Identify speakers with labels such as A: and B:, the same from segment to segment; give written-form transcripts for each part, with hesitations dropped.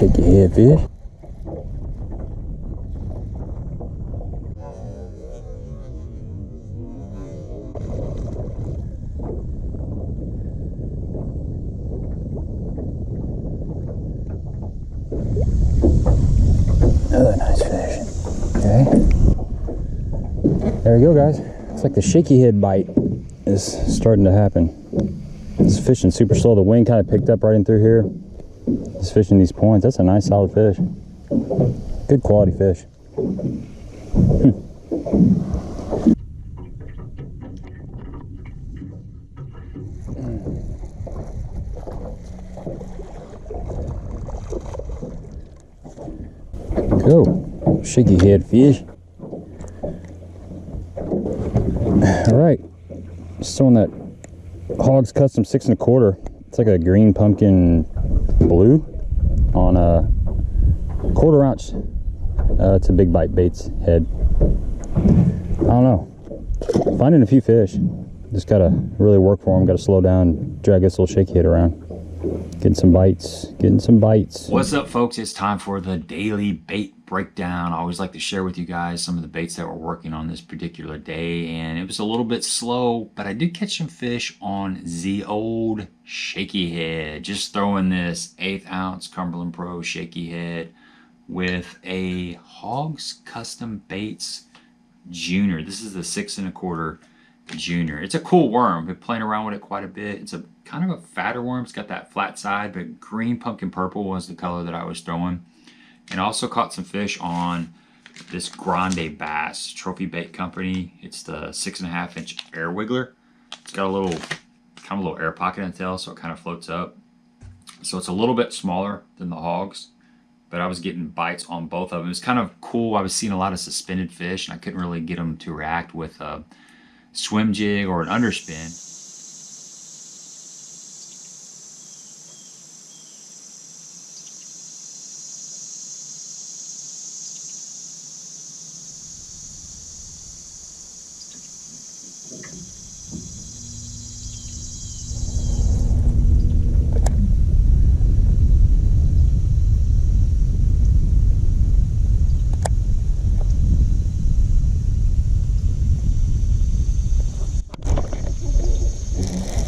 A: shaky head fish. Another nice fish. Okay. There we go, guys. Looks like the shaky head bite is starting to happen. It's fishing super slow. The wind kind of picked up right in through here. Just fishing these points. That's a nice solid fish. Good quality fish. Go. Shaky head fish. Alright. Just throwing that Hawgz Custom 6 1/4. It's like a green pumpkin blue on a 1/4 ounce. It's a big bite baits head. I don't know. Finding a few fish. Just gotta really work for them. Gotta slow down, drag this little shaky head around. Getting some bites. Getting some bites.
B: What's up, folks? It's time for the daily bait breakdown. I always like to share with you guys some of the baits that we're working on this particular day, and it was a little bit slow, but I did catch some fish on the old shaky head. Just throwing this 1/8 ounce Cumberland Pro shaky head with a Hawgz Custom Baits Junior. This is the 6 1/4 Junior. It's a cool worm. Been playing around with it quite a bit. It's a kind of a fatter worm. It's got that flat side, but green pumpkin purple was the color that I was throwing. And I also caught some fish on this grande bass, Trophy Bait Company. It's the 6 1/2 inch air wiggler. It's got a little kind of a little air pocket in the tail, so it kind of floats up. So it's a little bit smaller than the Hawgz, but I was getting bites on both of them. It's kind of cool. I was seeing a lot of suspended fish, and I couldn't really get them to react with a swim jig or an underspin.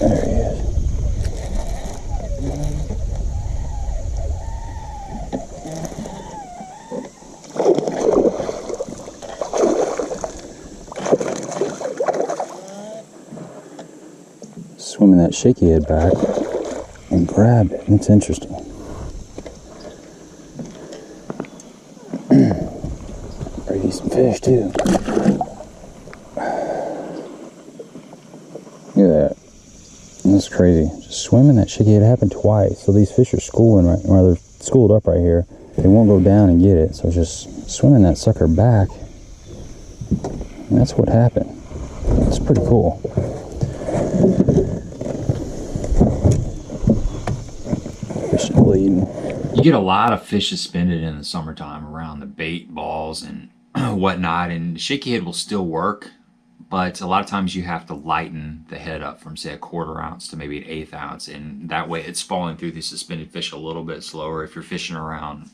A: There he is. Swimming that shaky head back and grabbed it. It's interesting. Pretty decent fish too. Look at that. That's crazy. Just swimming that shaky head. It happened twice. So these fish are schooling right, or they're schooled up right here. They won't go down and get it. So just swimming that sucker back. And that's what happened. It's pretty cool. Fish bleeding.
B: You get a lot of fish suspended in the summertime around the bait balls and whatnot, and the shaky head will still work. But a lot of times you have to lighten the head up from, say, a 1/4 ounce to maybe an 1/8 ounce. And that way it's falling through the suspended fish a little bit slower. If you're fishing around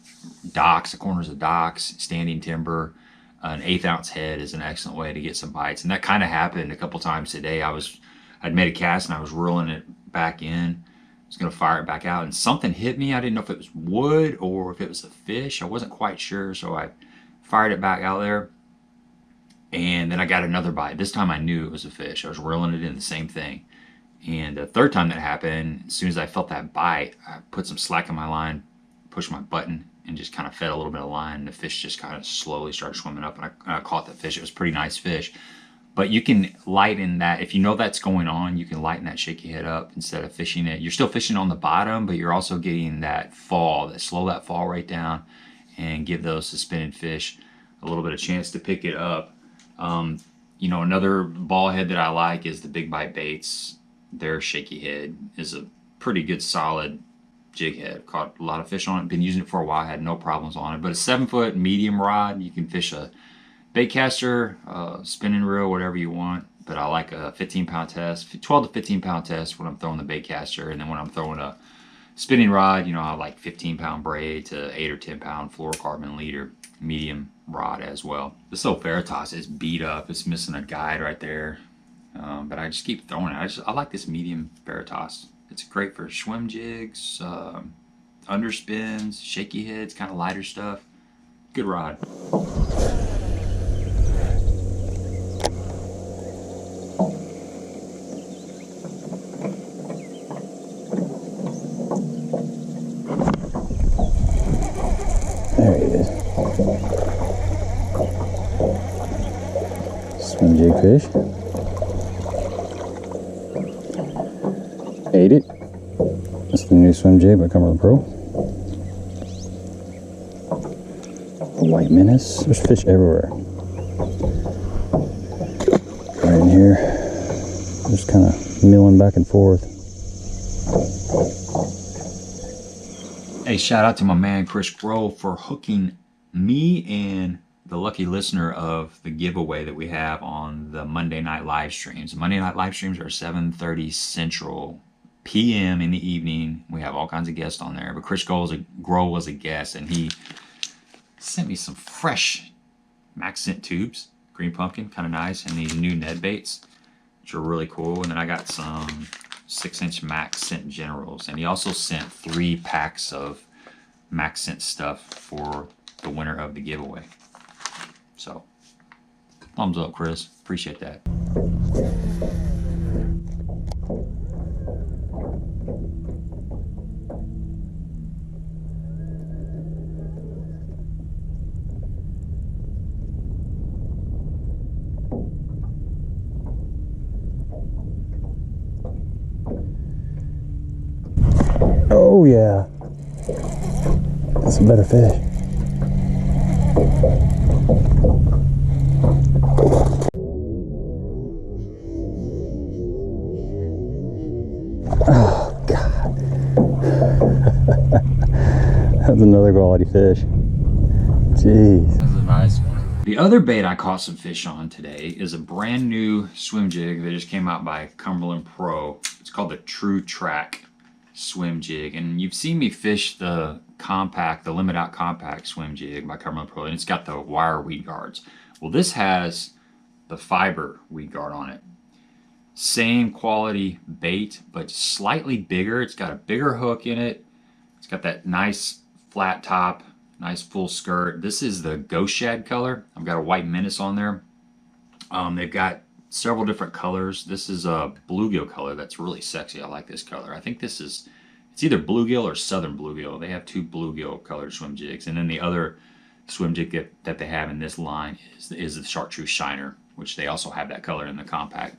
B: docks, the corners of docks, standing timber, an 1/8 ounce head is an excellent way to get some bites. And that kind of happened a couple times today. I'd made a cast and I was reeling it back in. I was going to fire it back out and something hit me. I didn't know if it was wood or if it was a fish. I wasn't quite sure. So I fired it back out there. And then I got another bite. This time I knew it was a fish. I was reeling it in, the same thing. And the third time that happened, as soon as I felt that bite, I put some slack in my line, pushed my button, and just kind of fed a little bit of line. And the fish just kind of slowly started swimming up, and I caught the fish. It was a pretty nice fish. But you can lighten that. If you know that's going on, you can lighten that shaky head up instead of fishing it. You're still fishing on the bottom, but you're also getting that fall, slow that fall right down, and give those suspended fish a little bit of chance to pick it up. You know, another ball head that I like is the Big Bite Baits. Their shaky head is a pretty good solid jig head. Caught a lot of fish on it. Been using it for a while. Had no problems on it. But a 7-foot medium rod. You can fish a bait caster, spinning reel, whatever you want. But I like a 15-pound test, 12 to 15-pound test when I'm throwing the bait caster, and then when I'm throwing a spinning rod, you know, I like 15-pound braid to 8 or 10-pound fluorocarbon leader, medium rod as well. This old Veritas is beat up. It's missing a guide right there, but I just keep throwing it. I like this medium Veritas. It's great for swim jigs, underspins, shaky heads, kind of lighter stuff. Good rod.
A: There he is. Swim jig fish. Ate it. That's the new swim jig by Cumberland Pro. White menace. There's fish everywhere. Right in here. Just kind of milling back and forth.
B: Hey, shout out to my man Chris Grove for hooking me and the lucky listener of the giveaway that we have on the Monday night live streams. Monday night live streams are 7:30 Central PM in the evening. We have all kinds of guests on there, but Chris Grove was a guest, and he sent me some fresh Max Scent tubes, green pumpkin, kind of nice, and these new Ned baits, which are really cool. And then I got some 6-inch Max Scent Generals, and he also sent 3 packs of Max Scent stuff for the winner of the giveaway. So, thumbs up, Chris. Appreciate that.
A: Oh yeah, that's a better fish. Oh God, that's another quality fish. Jeez.
B: That's a nice one. The other bait I caught some fish on today is a brand new swim jig that just came out by Cumberland Pro. It's called the True Track swim jig, and you've seen me fish the limit out compact swim jig by Cumberland Pro, and it's got the wire weed guards. Well, this has the fiber weed guard on it. Same quality bait, but slightly bigger. It's got a bigger hook in it. It's got that nice flat top, nice full skirt. This is the Ghost Shad color. I've got a white menace on there. They've got several different colors. This is a bluegill color that's really sexy. I like this color. I think it's either bluegill or southern bluegill. They have 2 bluegill colored swim jigs, and then the other swim jig that they have in this line is the Chartreuse Shiner, which they also have that color in the compact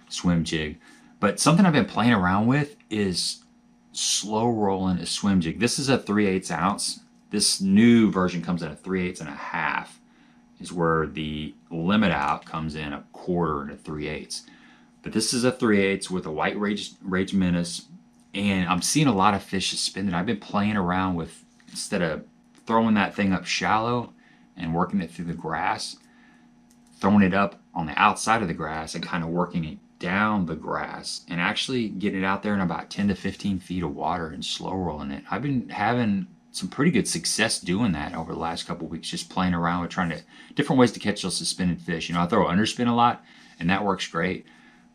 B: swim jig. But something I've been playing around with is slow rolling a swim jig. This is a 3/8 ounce. This new version comes in a 3/8 and a half. Is where the limit out comes in a 1/4 and a 3/8. But this is a 3/8 with a white rage menace, and I'm seeing a lot of fish suspended. I've been playing around with, instead of throwing that thing up shallow and working it through the grass, throwing it up on the outside of the grass and kind of working it down the grass and actually getting it out there in about 10 to 15 feet of water and slow rolling it. I've been having some pretty good success doing that over the last couple of weeks, just playing around with different ways to catch those suspended fish. You know, I throw underspin a lot, and that works great.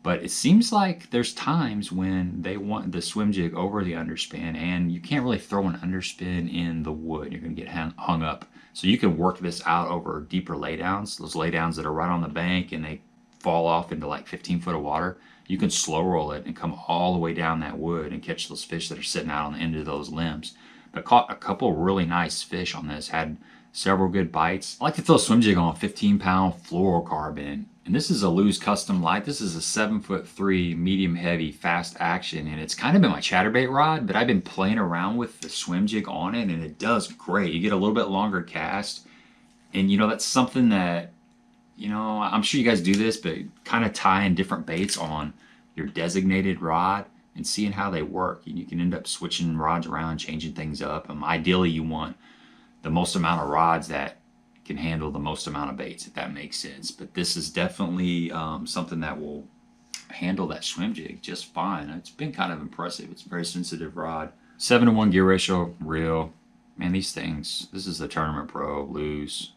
B: But it seems like there's times when they want the swim jig over the underspin, and you can't really throw an underspin in the wood. You're going to get hung up. So you can work this out over deeper laydowns, those laydowns that are right on the bank and they fall off into like 15 foot of water. You can slow roll it and come all the way down that wood and catch those fish that are sitting out on the end of those limbs. But caught a couple really nice fish on this, had several good bites. I like to throw a swim jig on a 15-pound fluorocarbon. And this is a Hawgz Custom Light. This is a 7'3" medium heavy fast action, and it's kind of been my chatterbait rod, but I've been playing around with the swim jig on it, and it does great. You get a little bit longer cast, and you know, that's something that, you know, I'm sure you guys do this, but kind of tying different baits on your designated rod and seeing how they work. And you can end up switching rods around, changing things up. Ideally, you want the most amount of rods that can handle the most amount of baits, if that makes sense. But this is definitely something that will handle that swim jig just fine. It's been kind of impressive. It's a very sensitive rod. 7-to-1 gear ratio, reel. Man, these things, this is the Tournament Pro Lures.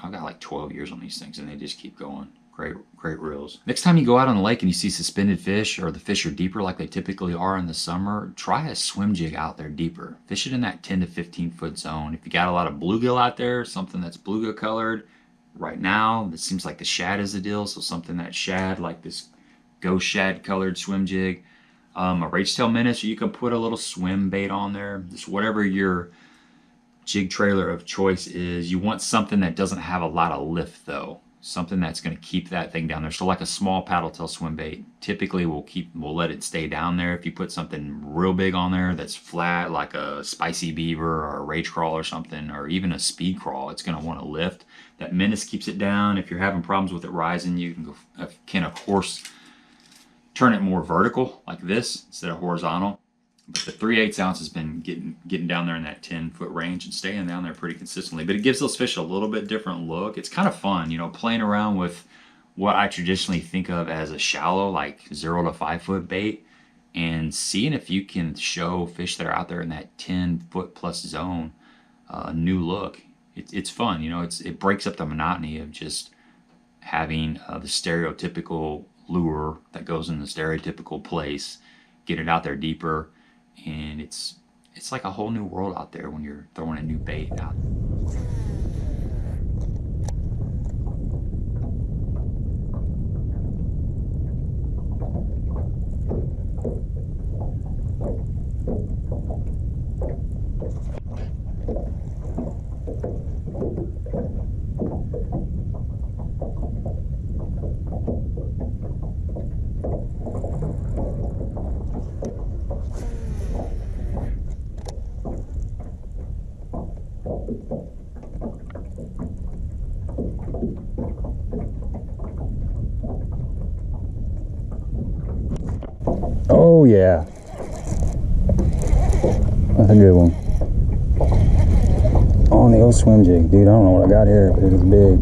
B: I've got like 12 years on these things and they just keep going. Great reels. Next time you go out on the lake and you see suspended fish, or the fish are deeper like they typically are in the summer, try a swim jig out there deeper. Fish it in that 10 to 15 foot zone. If you got a lot of bluegill out there, something that's bluegill colored, right now it seems like the shad is the deal, so something that's shad, like this ghost shad colored swim jig. A rage tail menace, you can put a little swim bait on there. Just whatever your jig trailer of choice is. You want something that doesn't have a lot of lift though. Something that's going to keep that thing down there. So like a small paddle tail swim bait, typically we'll let it stay down there. If you put something real big on there that's flat, like a spicy beaver or a rage crawl or something, or even a speed crawl, it's going to want to lift. That menace keeps it down. If you're having problems with it rising, you can of course turn it more vertical like this instead of horizontal. But the 3/8 ounce has been getting down there in that 10-foot range and staying down there pretty consistently. But it gives those fish a little bit different look. It's kind of fun, you know, playing around with what I traditionally think of as a shallow, like 0 to 5 foot bait, and seeing if you can show fish that are out there in that 10-foot plus zone a new look. It's fun, you know. It breaks up the monotony of just having the stereotypical lure that goes in the stereotypical place. Get it out there deeper. And it's like a whole new world out there when you're throwing a new bait out.
A: Oh yeah, that's a good one. On the old swim jig, dude. I don't know what I got here, but it is big.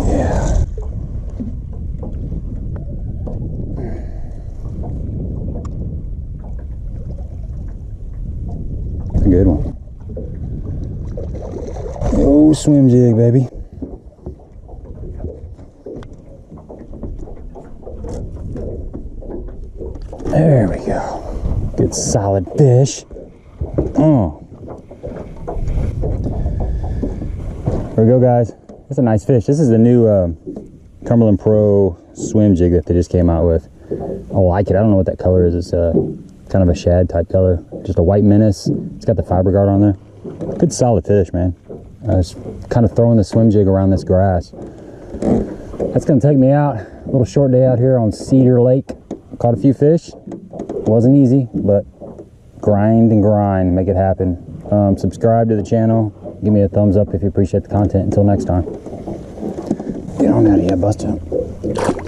A: Yeah. That's a good one. Oh, swim jig, baby. There we go. Good solid fish. Oh. There we go, guys. That's a nice fish. This is the new Cumberland Pro swim jig that they just came out with. I like it. I don't know what that color is. It's kind of a shad type color. Just a white menace. It's got the fiber guard on there. Good solid fish, man. Just kind of throwing the swim jig around this grass. That's gonna take me out. A little short day out here on Cedar Lake. Caught a few fish. Wasn't easy, but grind and grind, make it happen. Subscribe to the channel. Give me a thumbs up if you appreciate the content. Until next time. Get on out of here, Buster.